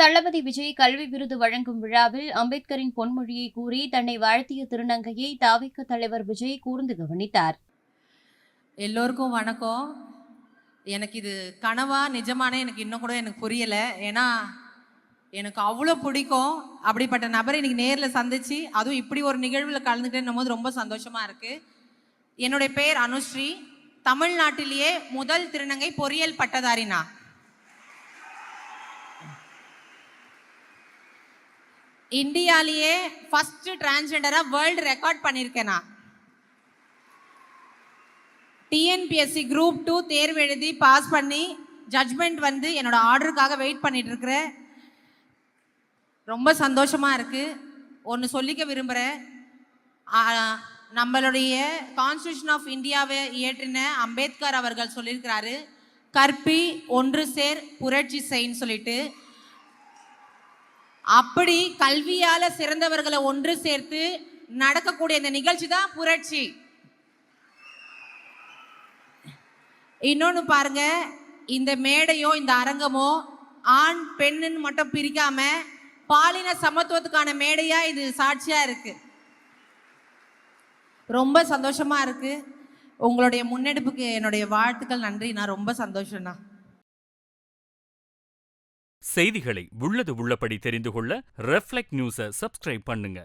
தளபதி விஜய் கல்வி விருது வழங்கும் விழாவில் அம்பேத்கரின் பொன்மொழியை கூறி தன்னை வாழ்த்திய திருநங்கையை தாவிக தலைவர் விஜய் கூர்ந்து கவனித்தார். எல்லோருக்கும் வணக்கம். எனக்கு இது கனவா நிஜமான எனக்கு இன்னும் கூட எனக்கு புரியல. ஏன்னா எனக்கு அவ்வளோ பிடிக்கும். அப்படிப்பட்ட நபரை இன்னைக்கு நேரில் சந்திச்சு அதுவும் இப்படி ஒரு நிகழ்வில் கலந்துக்கிட்டேன்னும் போது ரொம்ப சந்தோஷமா இருக்கு. என்னுடைய பேர் அனுஸ்ரீ. தமிழ்நாட்டிலேயே முதல் திருநங்கை பொறியியல் பட்டதாரினா. இந்தியாலேயே ஃபர்ஸ்ட் டிரான்ஸ்ஜெண்டரா வேர்ல்டு ரெக்கார்ட் பண்ணியிருக்கேனா. டிஎன்பிஎஸ்சி குரூப் 2 தேர்வு எழுதி பாஸ் பண்ணி ஜட்ஜ்மெண்ட் வந்து என்னோட ஆர்டருக்காக வெயிட் பண்ணிட்டு இருக்கிறேன். ரொம்ப சந்தோஷமா இருக்கு. ஒன்று சொல்லிக்க விரும்புகிறேன். நம்மளுடைய கான்ஸ்டியூஷன் ஆஃப் இந்தியாவை இயற்றின அம்பேத்கர் அவர்கள் சொல்லியிருக்கிறாரு, கற்பி ஒன்று சேர் புரட்சி செய்ன்னு சொல்லிட்டு. அப்படி கல்வியால சிறந்தவர்களை ஒன்று சேர்த்து நடக்கக்கூடிய இந்த நிகழ்ச்சி தான் புரட்சி. இன்னொன்னு பாருங்க, இந்த மேடையோ இந்த அரங்கமோ ஆண் பெண்ணுன்னு மட்டும் பிரிக்காம பாலின சமத்துவத்துக்கான மேடையா இது சாட்சியா இருக்கு. ரொம்ப சந்தோஷமா இருக்கு. உங்களுடைய முன்னெடுப்புக்கு என்னுடைய வாழ்த்துக்கள். நன்றி. நான் ரொம்ப சந்தோஷம்ண்ணா. செய்திகளை உள்ளது உள்ளபடி தெரிந்து கொள்ள ரெஃப்ளெக்ட் நியூஸை சப்ஸ்கிரைப் பண்ணுங்க.